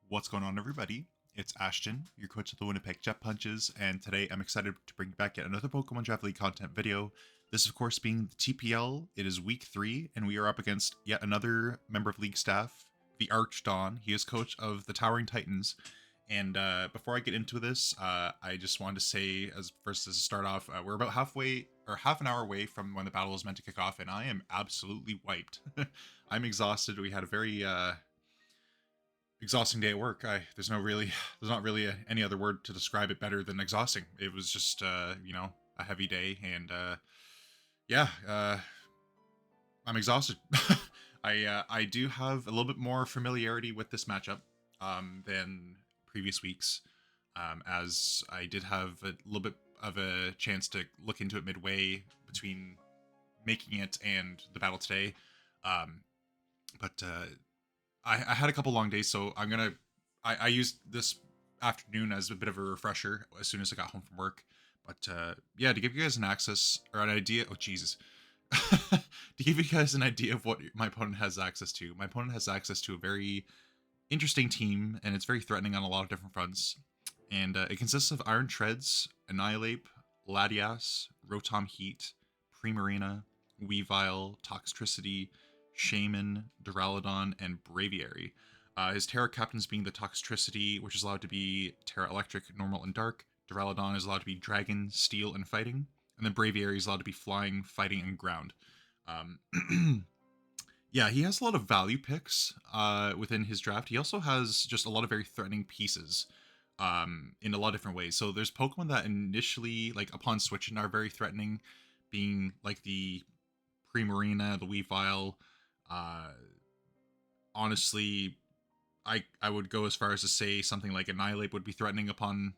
What's going on, everybody? It's Ashton, your coach of the Winnipeg Jet Punches, and today I'm excited to bring back yet another Pokemon Draft League content video. This, of course, being the TPL. It is week 3, and we are up against yet another member of league staff, TheArchDon. He is coach of the Towering Titans. And before I get into this, I just wanted to say, as a start off, we're about half an hour away from when the battle is meant to kick off, and I am absolutely wiped. I'm exhausted. We had a very exhausting day at work. There's not really any other word to describe it better than exhausting. It was just a heavy day, and I'm exhausted. I do have a little bit more familiarity with this matchup than previous weeks, as I did have a little bit of a chance to look into it midway between making it and the battle today. But I had a couple long days, so I used this afternoon as a bit of a refresher as soon as I got home from work. But yeah, to give you guys an idea. Oh Jesus. To give you guys an idea of what my opponent has access to. My opponent has access to a very interesting team, and it's very threatening on a lot of different fronts. And it consists of Iron Treads, Annihilate, Latias, Rotom Heat, Primarina, Weavile, Toxtricity, Shaman, Duraludon, and Braviary. His Terra captains being the Toxtricity, which is allowed to be Terra Electric, Normal, and Dark. Duraludon is allowed to be Dragon, Steel, and Fighting. And then Braviary is allowed to be Flying, Fighting, and Ground. Yeah, he has a lot of value picks within his draft. He also has just a lot of very threatening pieces in a lot of different ways. So there's Pokemon that initially, like upon switching, are very threatening, being like the Primarina, the Weavile. Honestly, I would go as far as to say something like Annihilate would be threatening upon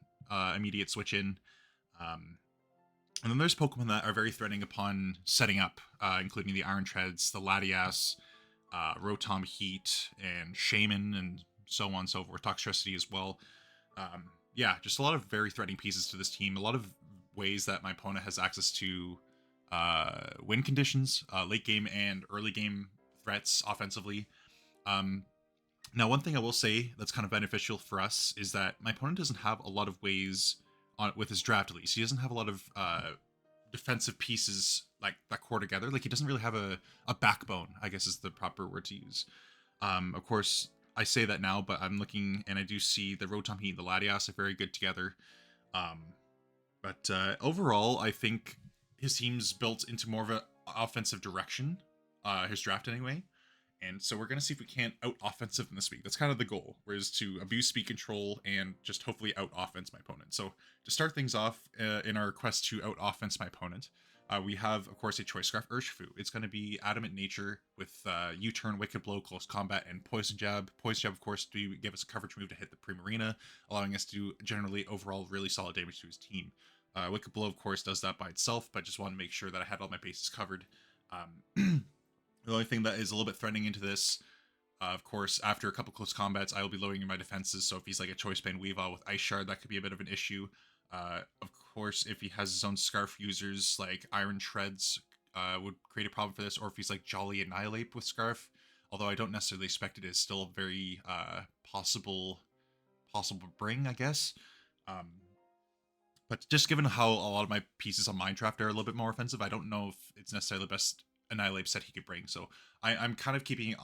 immediate switch in. And then there's Pokemon that are very threatening upon setting up, including the Iron Treads, the Latias, Rotom Heat, and Shaman, and so on and so forth. Toxtricity as well. Yeah, just a lot of very threatening pieces to this team. A lot of ways that my opponent has access to win conditions, late game and early game threats offensively. Now, one thing I will say that's kind of beneficial for us is that my opponent doesn't have a lot of ways with his draft, at least. He doesn't have a lot of defensive pieces like that core together. Like, he doesn't really have a backbone, I guess is the proper word to use. Of course, I say that now, but I'm looking and I do see the Rotom Heat and the Latias are very good together. But overall, I think his team's built into more of an offensive direction, his draft anyway. And so we're going to see if we can't out-offensive him this week. That's kind of the goal, whereas to abuse speed control and just hopefully out-offense my opponent. So to start things off in our quest to out-offense my opponent, we have, of course, a Choice Scarf URSHIFU. It's going to be Adamant Nature with U-Turn, Wicked Blow, Close Combat, and Poison Jab. Poison Jab, of course, to give us a coverage move to hit the Primarina, allowing us to do generally overall really solid damage to his team. Wicked Blow, of course, does that by itself, but just want to make sure that I had all my bases covered. The only thing that is a little bit threatening into this, of course, after a couple close combats, I will be lowering my defenses. So if he's like a Choice Band Weavile with Ice Shard, that could be a bit of an issue. Of course, if he has his own Scarf users, like Iron Treads would create a problem for this. Or if he's like Jolly Annihilate with Scarf, although I don't necessarily expect it, is still a very possible bring, I guess. But just given how a lot of my pieces on Minecraft are a little bit more offensive, I don't know if it's necessarily the best Annihilate set he could bring. So I'm kind of keeping it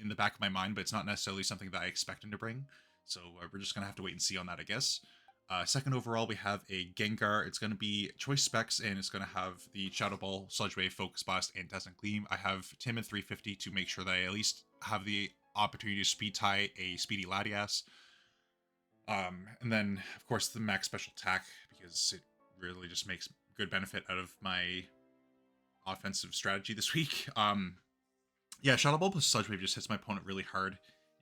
in the back of my mind, but it's not necessarily something that I expect him to bring. So we're just going to have to wait and see on that, I guess. Second overall, we have a Gengar. It's going to be Choice Specs, and it's going to have the Shadow Ball, Sludge Wave, Focus Blast, and Dazzling Gleam. I have Tim at 350 to make sure that I at least have the opportunity to speed tie a Speedy Latias. And then, of course, the max special attack, because it really just makes good benefit out of my offensive strategy this week. Yeah, Shadow Ball plus Sludge Wave just hits my opponent really hard.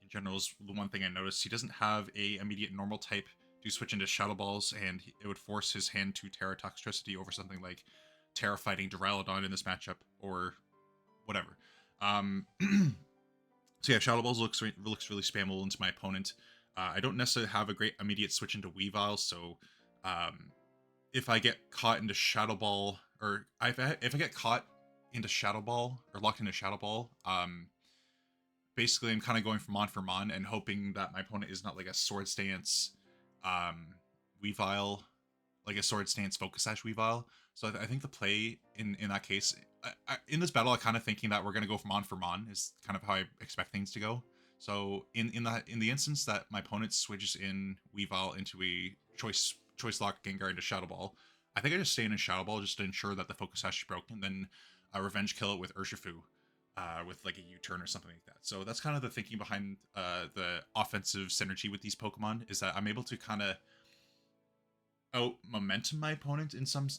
In general, is the one thing I noticed. He doesn't have a immediate normal type to switch into Shadow Balls, and it would force his hand to Terra Toxtricity over something like Terra Fighting Duraludon in this matchup, or whatever. So yeah, Shadow Balls looks really spammable into my opponent. I don't necessarily have a great immediate switch into Weavile, so if I get caught into Shadow Ball, or if I get caught into Shadow Ball, or locked into Shadow Ball. Basically, I'm kind of going for Mon and hoping that my opponent is not like a Sword Stance Weavile, like a Sword Stance Focus Sash Weavile. So I think the play in that case, in this battle, I'm kind of thinking that we're going to go for Mon is kind of how I expect things to go. So in the instance that my opponent switches in Weavile into a choice lock Gengar into Shadow Ball, I think I just stay in a Shadow Ball just to ensure that the Focus Sash is broken, then Revenge Kill it with URSHIFU. With like a U-turn or something like that. So that's kind of the thinking behind the offensive synergy with these Pokemon, is that I'm able to kind of out momentum my opponent in some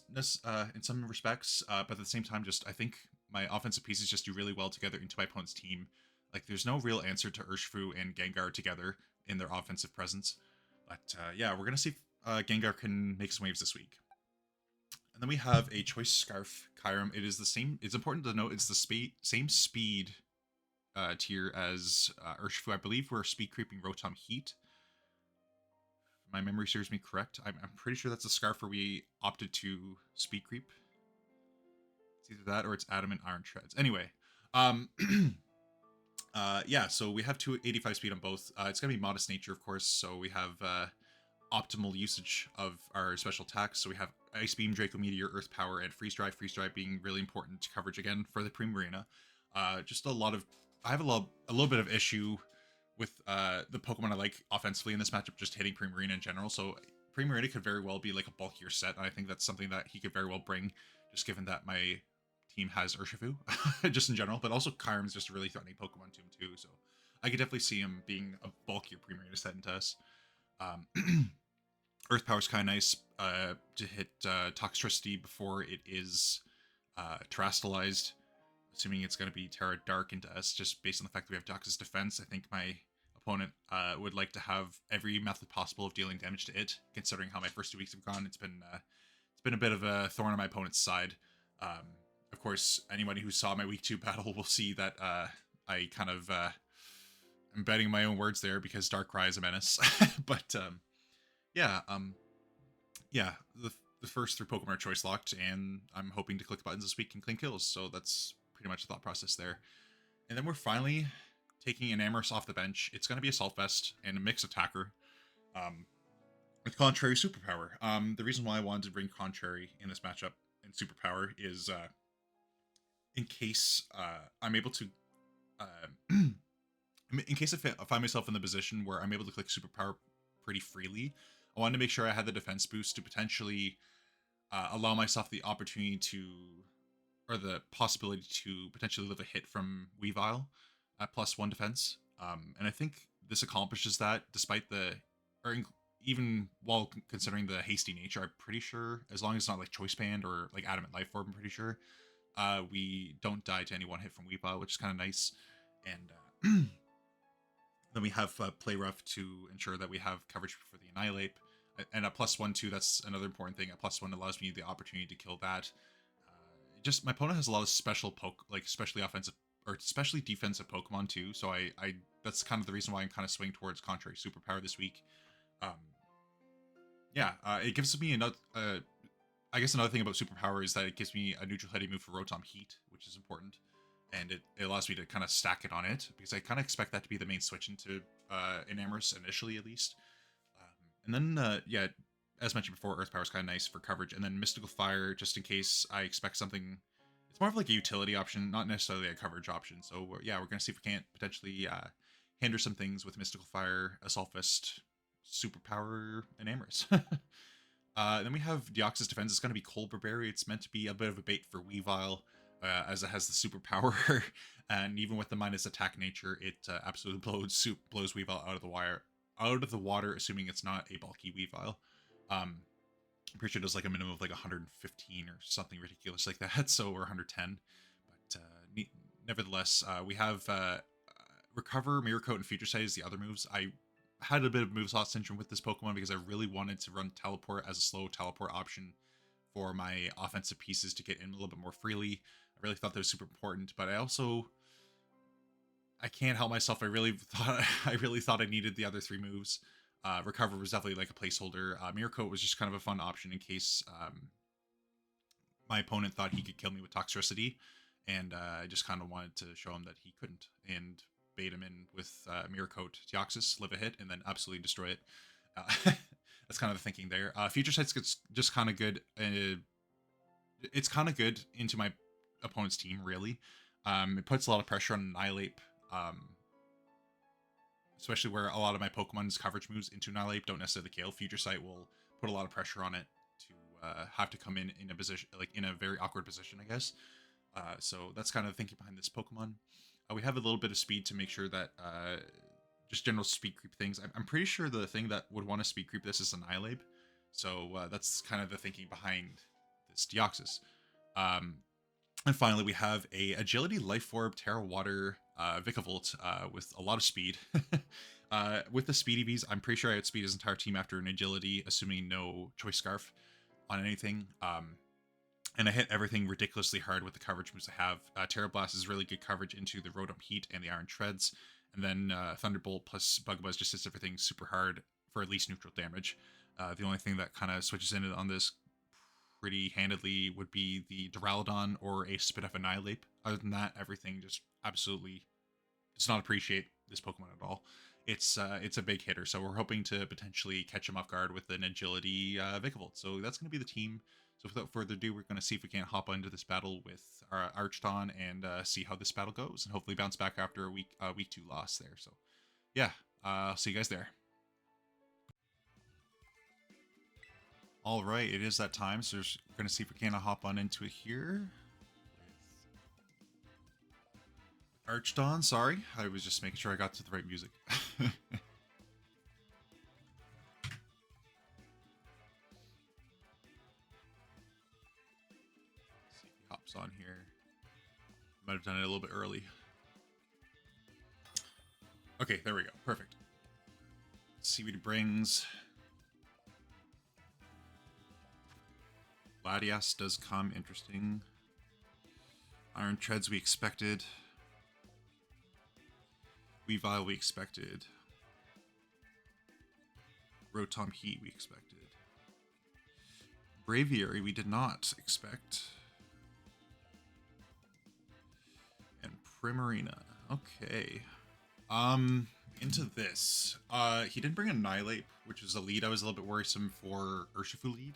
respects, but at the same time, just I think my offensive pieces just do really well together into my opponent's team. Like there's no real answer to URSHIFU and Gengar together in their offensive presence. But yeah, we're gonna see if Gengar can make some waves this week. And then we have a Choice Scarf Kyurem. It is the same. It's important to note it's the same speed tier as URSHIFU. I believe we're speed creeping Rotom Heat. If my memory serves me correct. I'm pretty sure that's a scarf where we opted to speed creep. It's either that or it's Adamant Iron Treads. Anyway, yeah, so we have 285 speed on both. It's going to be Modest Nature, of course, so we have optimal usage of our special attacks. So we have Ice Beam, Draco Meteor, Earth Power, and Freeze Dry. Freeze Dry being really important to coverage again for the Primarina. Just a lot of... I have a little bit of issue with the Pokemon I like offensively in this matchup, just hitting Primarina in general. So Primarina could very well be like a bulkier set, and I think that's something that he could very well bring, just given that my team has URSHIFU, just in general. But also Kyurem is just a really threatening Pokemon to him too, so I could definitely see him being a bulkier Primarina set into us. Earth Power is kind of nice to hit Toxtricity before it is terastallized, assuming it's going to be Terra Dark into us, just based on the fact that we have Dox's Defense. I think my opponent would like to have every method possible of dealing damage to it, considering how my first 2 weeks have gone. It's been a bit of a thorn on my opponent's side. Of course, anybody who saw my week 2 battle will see that I kind of am betting my own words there because Darkrai is a menace. But yeah, yeah, the first 3 Pokemon are choice locked, and I'm hoping to click buttons this week and clean kills. So that's pretty much the thought process there. And then we're finally taking an Amorous off the bench. It's going to be a Assault Vest and a mixed attacker with Contrary Superpower. The reason why I wanted to bring Contrary in this matchup and Superpower is in case I'm able to... in case I find myself in the position where I'm able to click Superpower pretty freely, I wanted to make sure I had the defense boost to potentially allow myself the opportunity to, or the possibility to potentially live a hit from Weavile at +1 defense. And I think this accomplishes that despite the, or even while considering the hasty nature. I'm pretty sure, as long as it's not like Choice Band or like Adamant Life Orb, I'm pretty sure we don't die to any one hit from Weavile, which is kind of nice. And then we have Play Rough to ensure that we have coverage for the Annihilate. And a +1 too, that's another important thing. A +1 allows me the opportunity to kill that. Just my opponent has a lot of special especially offensive or especially defensive Pokemon too. So I that's kind of the reason why I'm kind of swinging towards Contrary Superpower this week. Yeah, it gives me another. I guess another thing about Superpower is that it gives me a neutral heading move for Rotom Heat, which is important, and it allows me to kind of stack it on it because I kind of expect that to be the main switch into Enamorous initially, at least. And then, yeah, as mentioned before, Earth Power is kind of nice for coverage. And then Mystical Fire, just in case I expect something. It's more of like a utility option, not necessarily a coverage option. So, yeah, we're going to see if we can't potentially hinder some things with Mystical Fire, Assault Vest, Superpower, and Amorous. Then we have Deoxys Defense. It's going to be Colbur Berry. It's meant to be a bit of a bait for Weavile, as it has the Superpower. And even with the minus attack nature, it absolutely blows Weavile out of the water, assuming it's not a bulky Weavile. I'm pretty sure it does like a minimum of like 115 or something ridiculous like that, so or 110. But nevertheless, we have Recover, Mirror Coat, and Future Sight as the other moves. I had a bit of moveslot syndrome with this Pokemon because I really wanted to run Teleport as a slow teleport option for my offensive pieces to get in a little bit more freely. I really thought that was super important, but I can't help myself. I really thought I needed the other 3 moves. Recover was definitely like a placeholder. Mirror Coat was just kind of a fun option in case my opponent thought he could kill me with Toxtricity, and I just kind of wanted to show him that he couldn't, and bait him in with Mirror Coat Deoxys, live a hit, and then absolutely destroy it. That's kind of the thinking there. Future Sight's just kind of good. It's kind of good into my opponent's team, really. It puts a lot of pressure on Annihilate, especially where a lot of my Pokemon's coverage moves into Annihilate don't necessarily kill. Future Sight will put a lot of pressure on it to have to come in a position, like in a very awkward position, I guess. So that's kind of the thinking behind this Pokemon. We have a little bit of speed to make sure that just general speed creep things. I'm pretty sure the thing that would want to speed creep this is Annihilate. So that's kind of the thinking behind this Deoxys. And finally, we have a Agility, Life Orb, Terra Water, Vikavolt with a lot of speed. With the Speed EVs, I'm pretty sure I outspeed his entire team after an Agility, assuming no Choice Scarf on anything. And I hit everything ridiculously hard with the coverage moves I have. Terra Blast is really good coverage into the Rotom Heat and the Iron Treads. And then Thunderbolt plus Bug Buzz just hits everything super hard for at least neutral damage. The only thing that kind of switches in on this pretty handedly would be the Duraludon or a Spit of Annihilate. Other than that, everything just absolutely does not appreciate this Pokemon at all. It's a big hitter, so we're hoping to potentially catch him off guard with an Agility Vikavolt. So that's going to be the team. So without further ado, we're going to see if we can't hop into this battle with our TheArchDon and see how this battle goes, and hopefully bounce back after a week 2 loss there. So yeah, I'll see you guys there. All right, it is that time, so we're going to see if we can hop on into it here. TheArchDon, sorry. I was just making sure I got to the right music. See if he hops on here. Might have done it a little bit early. Okay, there we go. Perfect. Let's see what he brings. Latias does come, interesting. Iron Treads we expected. Weavile we expected. Rotom Heat we expected. Braviary we did not expect. And Primarina. Okay. Into this. He didn't bring Annihilate, which is a lead I was a little bit worrisome for URSHIFU lead.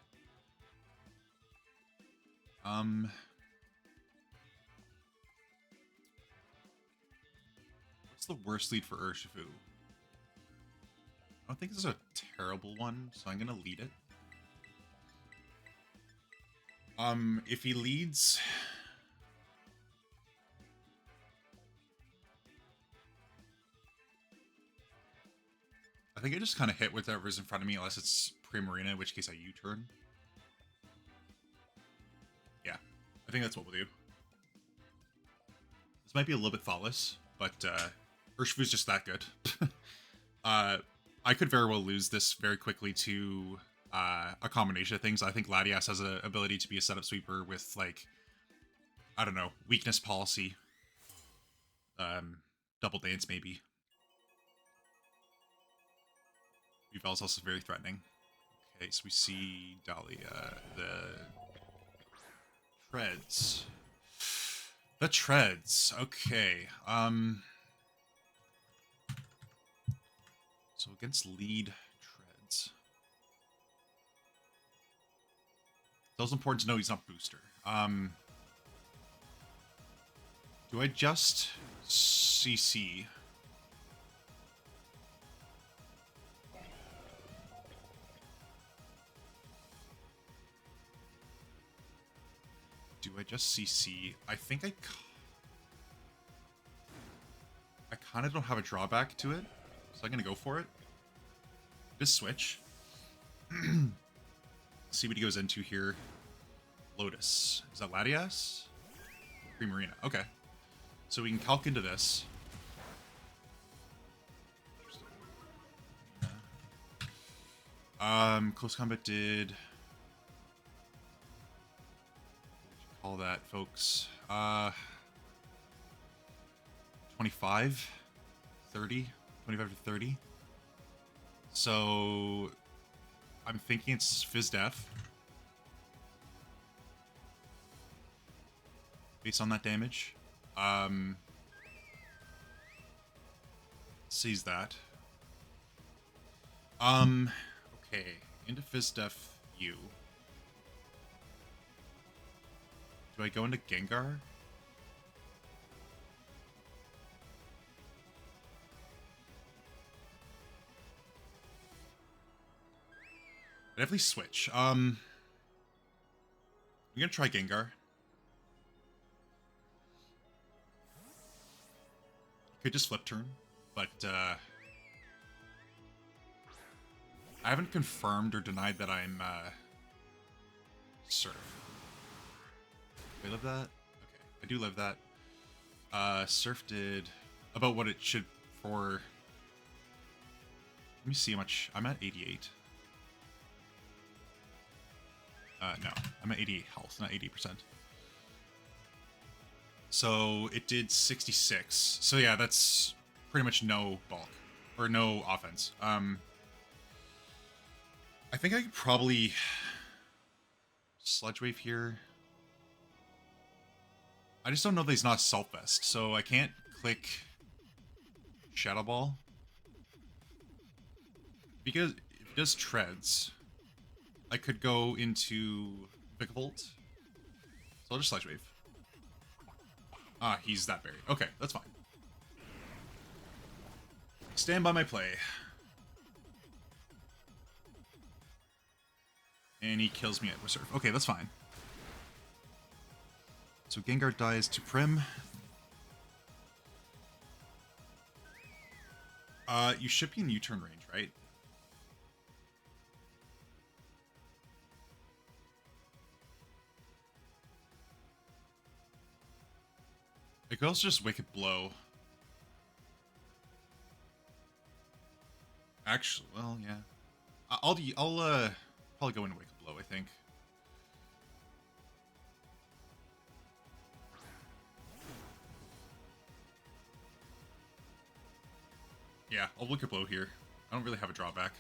What's the worst lead for URSHIFU? I don't think this is a terrible one, so I'm gonna lead it. If he leads... I think I just kind of hit whatever's in front of me, unless it's Primarina, in which case I U-turn. Yeah, I think that's what we'll do. This might be a little bit thoughtless, but URSHIFU's just that good. I could very well lose this very quickly to a combination of things. I think Latias has an ability to be a setup sweeper with, like, I don't know, weakness policy. Double dance, maybe. Weavile's also very threatening. Okay, so we see Dahlia, the Treads. The Treads, okay. So against lead Treads. It's also important to know he's not booster. Do I just CC? Do I just CC? I think I kind of don't have a drawback to it, so I'm gonna go for it. Just switch. See what he goes into here. Lotus. Is that Latias? Primarina. Okay. So we can calc into this. Close combat did... Call that, folks. 25? 30? 25 to 30? So... I'm thinking it's Fizz Def. based on that damage. Sees that. Okay. Into Fizdef U. Do I go into Gengar? I definitely switch. I'm gonna try Gengar. Could just flip turn, but I haven't confirmed or denied that I'm Surf. Do I live that? Okay, I do live that. Surf did about what it should for. Let me see how much. I'm at 88. No, I'm at 88 health, not 80%. So it did 66. So yeah, that's pretty much no bulk or no offense. I think I could probably Sludge Wave here. I just don't know that he's not Salt Vest, so I can't click Shadow Ball. Because if he does Treads, I could go into Vikavolt. So I'll just Sludge Wave. Ah, he's that berry. Okay, that's fine. Stand by my play. And he kills me at Reserve. Okay, that's fine. So Gengar dies to Prim. You should be in U-turn range, right? I could also just Wicked Blow. Actually, well, yeah. I'll probably go into Wicked Blow, I think. Yeah, I'll Wicked Blow here. I don't really have a drawback.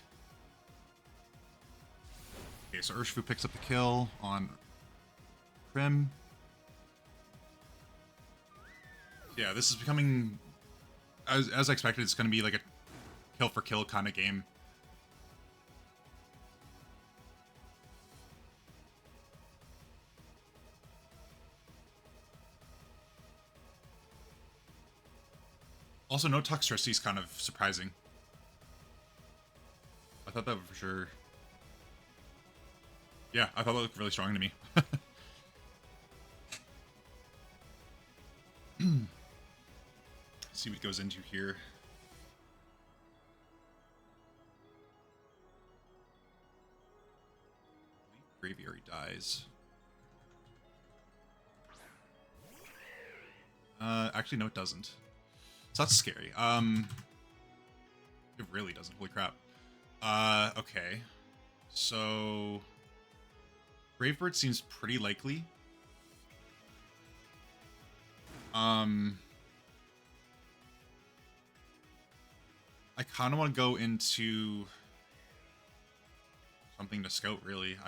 Okay, so URSHIFU picks up the kill on Prim. Yeah, this is becoming, as I expected, it's going to be like a kill for kill kind of game. Also, no Toxtricity is kind of surprising. I thought that would for sure. Yeah, I thought that looked really strong to me. See what goes into here. Braviary dies. Actually, no, it doesn't. So that's scary. It really doesn't. Holy crap. Okay. So Bravebird seems pretty likely. I kind of want to go into something to scout, really.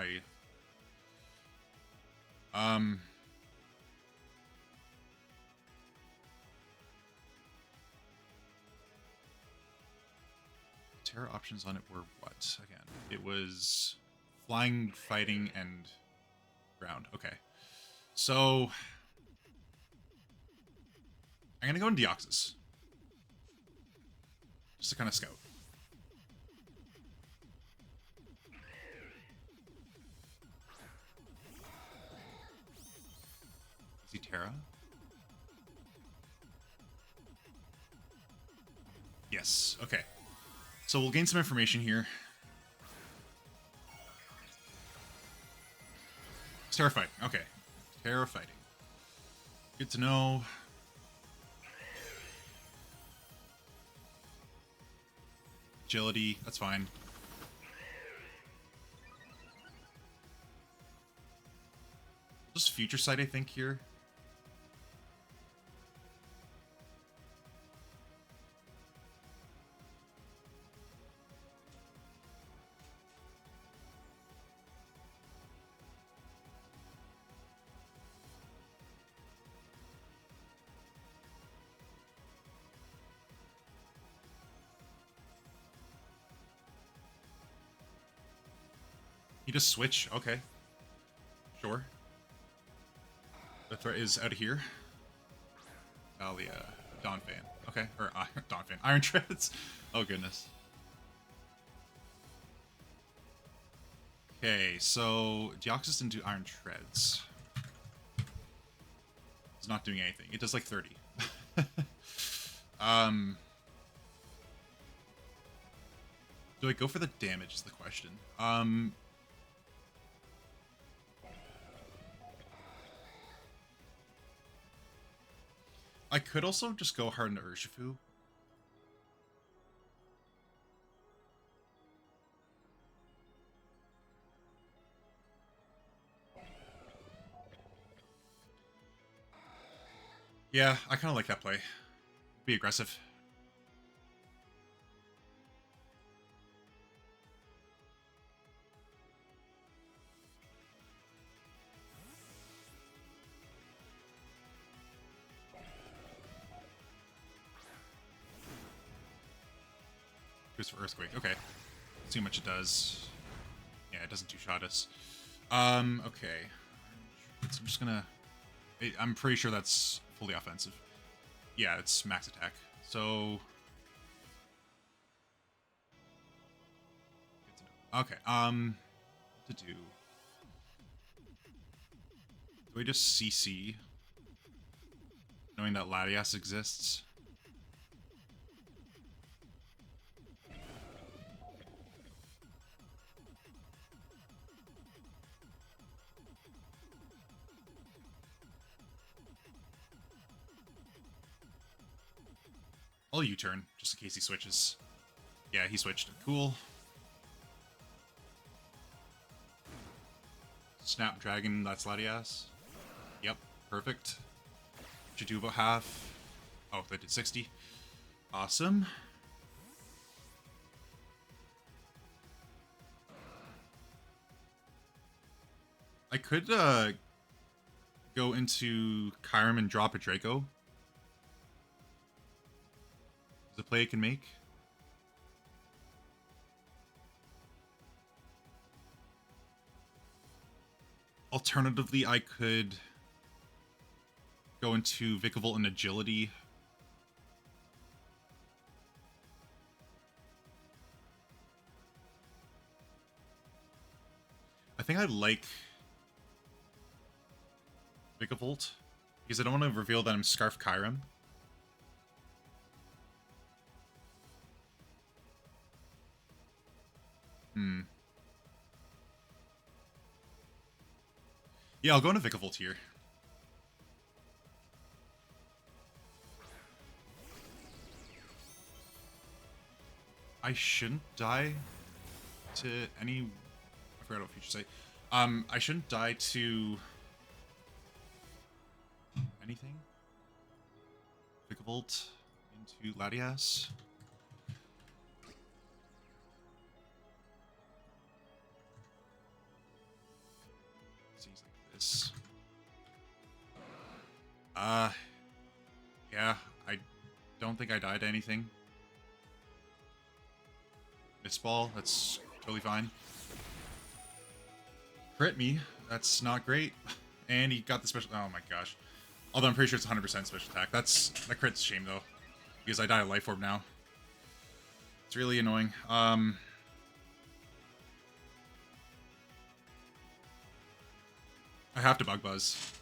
Terra options on it were what? Again, it was flying, fighting, and ground. Okay. So I'm going to go in Deoxys. Just to kind of scout. Is he Terra? Yes. Okay. So we'll gain some information here. It's Terra fighting. Okay. Terra fighting. Good to know. Agility. That's fine. Just Future Sight, I think, here. just switch. Okay. Sure. The threat is out of here. Dawn fan. Okay. Or Dawn fan. Iron Treads. Oh, goodness. Okay, so Deoxys didn't do Iron Treads. It's not doing anything. It does like 30. Do I go for the damage is the question. I could also just go hard into URSHIFU. Yeah, I kind of like that play. Be aggressive. Goes for Earthquake. Okay. Let's see how much it does. Yeah, it doesn't two-shot us. Okay. So I'm just gonna... I'm pretty sure that's fully offensive. Yeah, it's max attack. So... Okay, what to do? Do I just CC? Knowing that Latias exists? I'll U-turn, just in case he switches. Yeah, he switched. Cool. Snapdragon, that's Latias. Yep, perfect. Should do about half. Oh, they did 60. Awesome. I could go into Kyurem and drop a Draco. Is a play I can make. Alternatively, I could go into Vikavolt and Agility. I think I like Vikavolt because I don't want to reveal that I'm Scarf Kyurem. Yeah, I'll go into Vikavolt here. I shouldn't die to any... I forgot what future say. I shouldn't die to... anything? Vikavolt into Latias. Seems like this. Yeah, I don't think I died to anything. Miss ball, that's totally fine. Crit me, that's not great. And he got the special, oh my gosh. Although I'm pretty sure it's 100% special attack. That crit's a shame though. Because I die of Life Orb now. It's really annoying. I have to Bug Buzz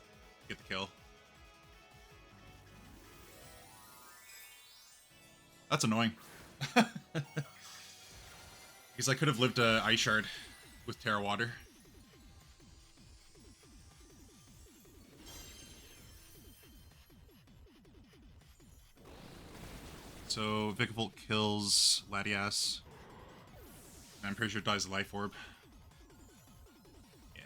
to get the kill. That's annoying. Because I could have lived a Ice Shard with Terra Water. So Vikavolt kills Latias. And I'm pretty sure it dies of Life Orb. Yeah.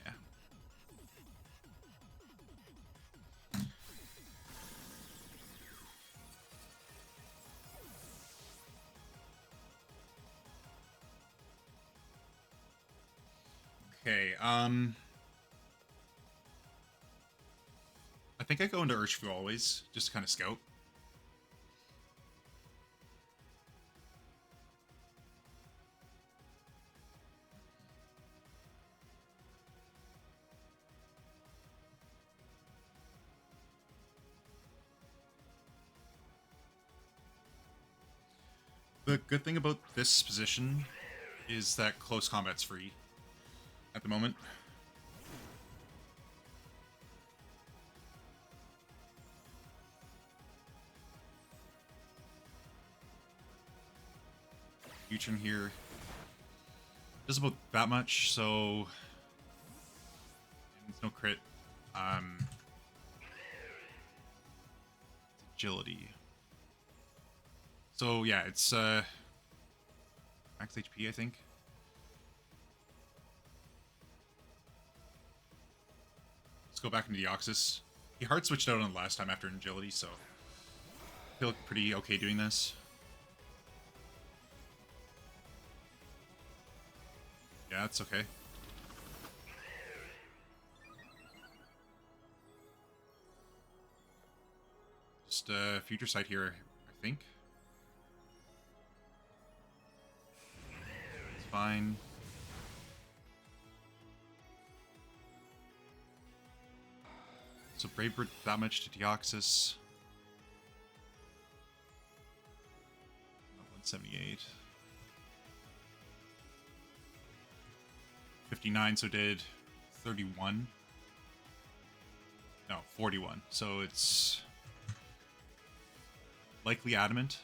Okay, I think I go into URSHIFU always, just to kind of scout. The good thing about this position is that close combat's free at the moment. U-turn here does about that much, so it's no crit. Agility. So yeah, it's max HP, I think. Let's go back into Deoxys. He hard switched out on the last time after agility, so I feel pretty okay doing this. Yeah, it's okay. Just future sight here, I think. It's fine. So Brave Bird damage to Deoxys. 178. 59, so did 31. No, 41. So it's likely adamant.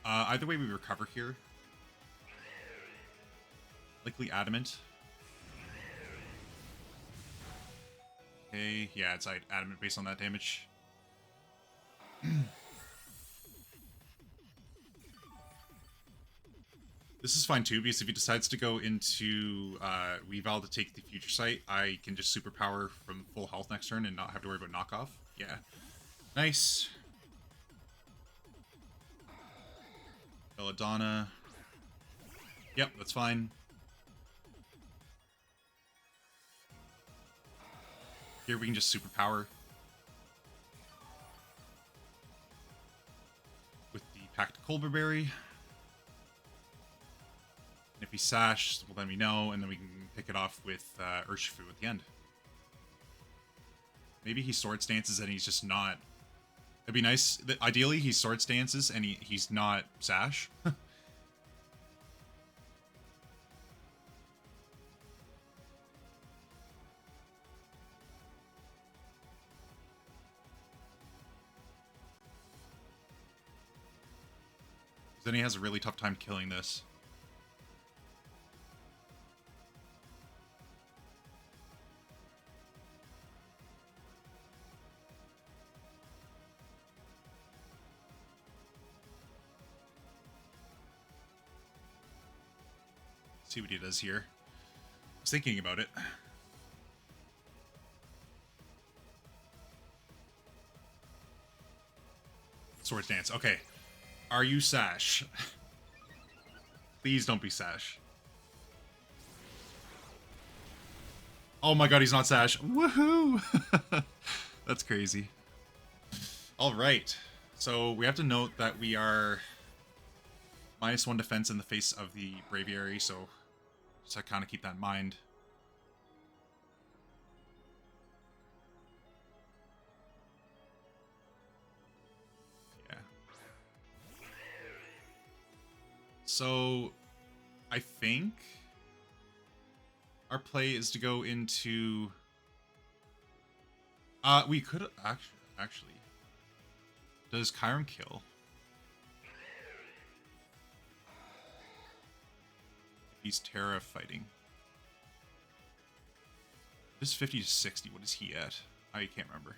Either way we recover here. Likely adamant. Okay, yeah, it's adamant based on that damage. This is fine too, because if he decides to go into Weavile to take the future sight, I can just superpower from full health next turn and not have to worry about knockoff. Yeah. Nice. Belladonna. Yep, that's fine. Here we can just superpower with the Pact Colberberry. If he sashes, well then we know, and then we can pick it off with URSHIFU at the end. Maybe he sword stances and he's just not. It'd be nice. Ideally, he sword stances and he's not sash. Then he has a really tough time killing this. See what he does here. I was thinking about it. Sword dance. Okay. Are you sash? Please don't be sash. Oh my god, he's not sash. Woohoo! That's crazy. Alright. So we have to note that we are -1 defense in the face of the Braviary, so just kind of keep that in mind. Yeah. So I think our play is to go into we could actually does Chiron kill? He's Terra fighting. This is 50 to 60. What is he at? I can't remember.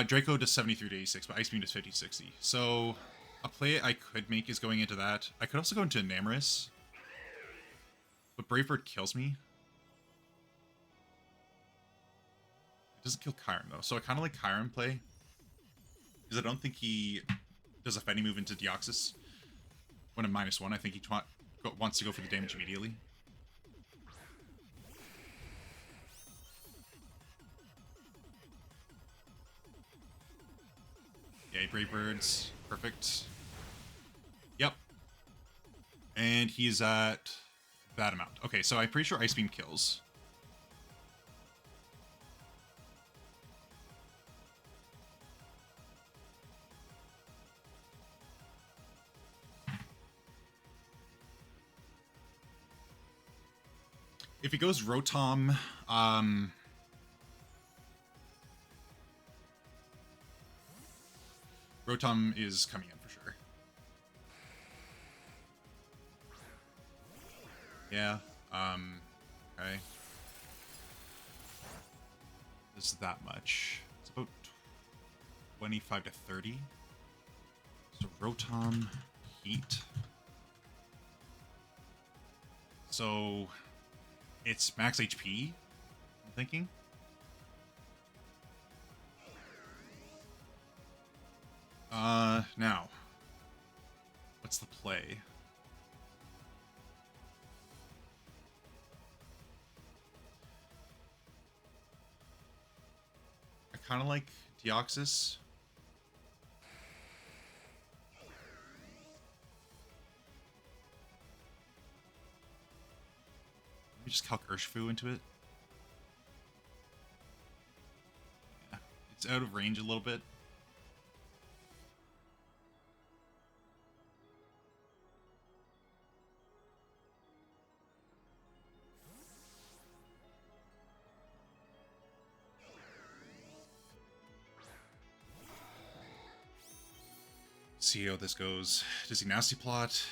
Draco does 73 to 86, but Ice Beam does 50 to 60. So a play I could make is going into that. I could also go into Enamorous, but Brave Bird kills me. It doesn't kill Chiron though, so I kind of like Chiron play because I don't think he does a fighting move into Deoxys when I'm -1. I think he wants to go for the damage immediately. Yeah, Brave Birds. Perfect. Yep. And he's at that amount. Okay, so I'm pretty sure Ice Beam kills. If he goes Rotom, Rotom is coming in for sure. Yeah, okay. This is that much. It's about 25 to 30. So Rotom, Heat. So it's max HP, I'm thinking. Now, what's the play? I kind of like Deoxys. Let me just calc URSHIFU into it. Yeah, it's out of range a little bit. See how this goes. Does he nasty plot?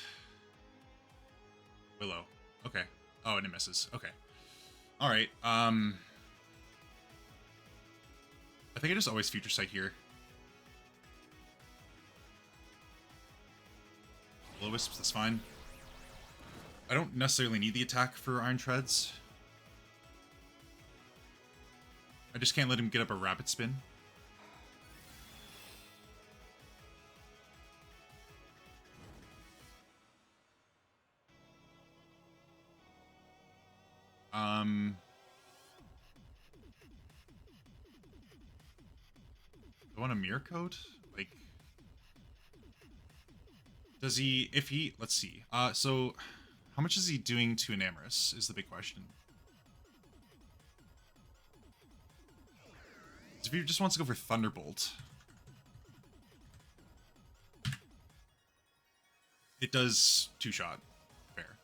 Willow. Okay. Oh, and it misses. Okay. Alright, I think I just always Future Sight here. Will-O-Wisps, that's fine. I don't necessarily need the attack for Iron Treads. I just can't let him get up a Rapid Spin. I want a Mirror Coat? Like, does he, if he, let's see. So, how much is he doing to Enamorus is the big question. If he just wants to go for Thunderbolt, it does 2-shot. Fair.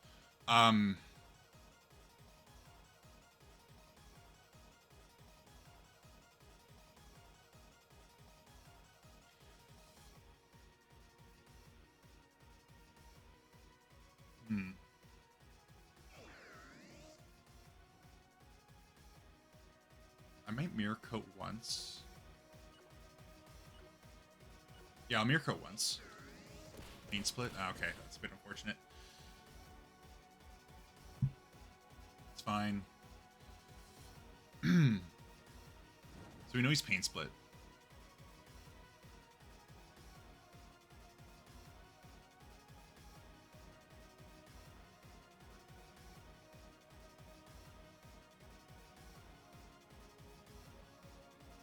I might Mirror Coat once. Yeah, I'll Mirror Coat once. Main split? Ah, okay, that's a bit unfortunate. It's fine. So we know he's Pain Split.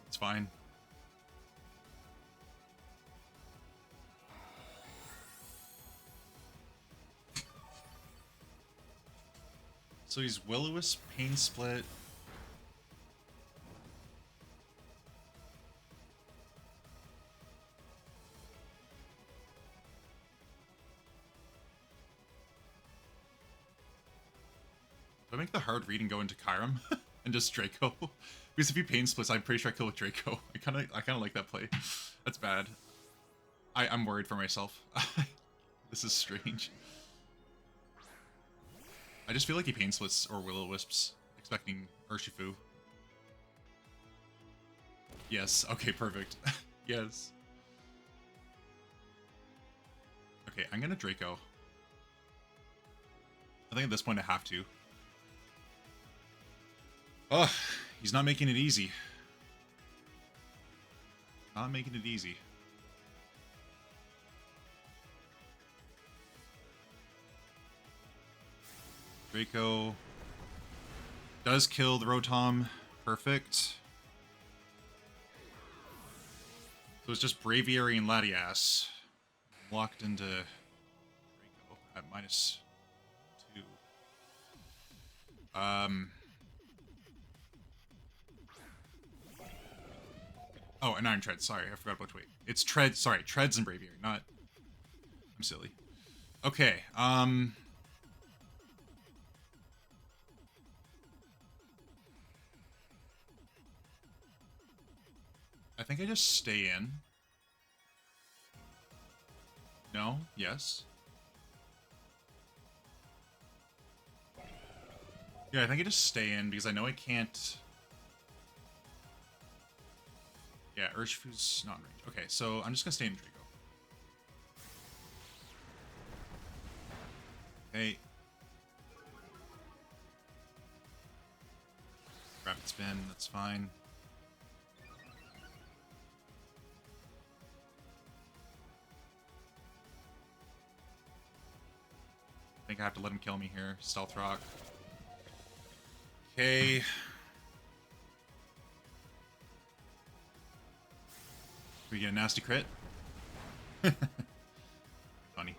It's fine. So he's Will-O-Wisp, Pain Split. Do I make the hard read and go into Kyurem and just Draco? Because if he Pain Splits, I'm pretty sure I kill with Draco. I kinda like that play. That's bad. I'm worried for myself. This is strange. I just feel like he Pain Splits or Will-O-Wisps, expecting URSHIFU. Yes, okay, perfect. Yes. Okay, I'm gonna Draco. I think at this point I have to. Ugh, he's not making it easy. Not making it easy. Draco does kill the Rotom. Perfect. So it's just Braviary and Latias locked into Draco at -2. Oh, and Iron Tread. Sorry, I forgot about wait. It's Tread. Sorry, Treads and Braviary, not. I'm silly. Okay. I think I just stay in. No? Yes? Yeah, I think I just stay in because I know I can't... Yeah, URSHIFU's not in range. Okay, so I'm just gonna stay in Draco. Okay. Rapid spin, that's fine. I think I have to let him kill me here. Stealth Rock. Okay. We get a nasty crit. Funny.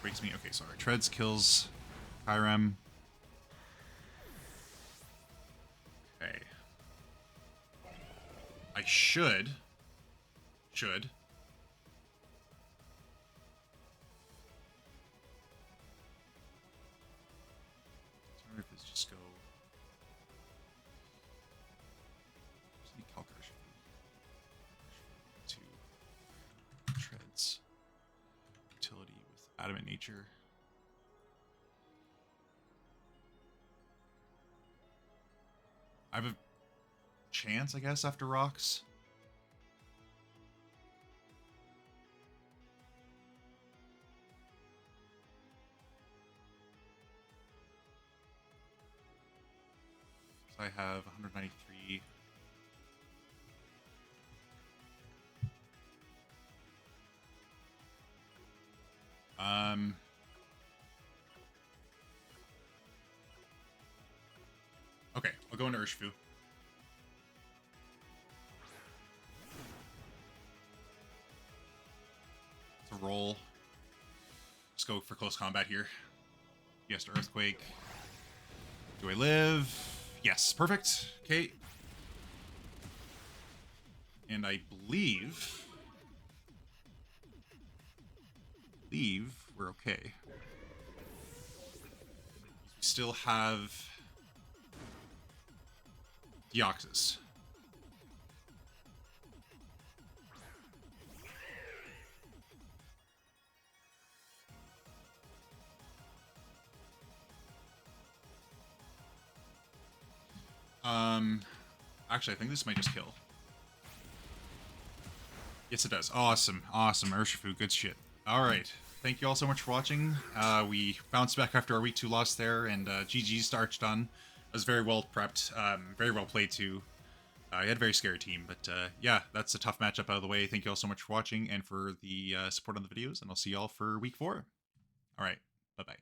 Breaks me. Okay, sorry. Treads kills Kyrem. Okay. I should. Sorry if this just go. Just need calculation. To treads. Utility with adamant nature. I have a chance, I guess, after rocks. So I have 193. Okay, I'll go into URSHIFU. It's a roll. Just go for close combat here. Yes, to Earthquake. Do I live? Yes, perfect. Okay. And I believe we're okay. We still have Deoxys. Actually, I think this might just kill. Yes, it does. Awesome. Awesome. URSHIFU, good shit. Alright. Thank you all so much for watching. We bounced back after our week 2 loss there, and GG's to TheArchDon. It was very well prepped, very well played too. He had a very scary team, but yeah, that's a tough matchup out of the way. Thank you all so much for watching and for the support on the videos, and I'll see y'all for week 4. Alright, bye-bye.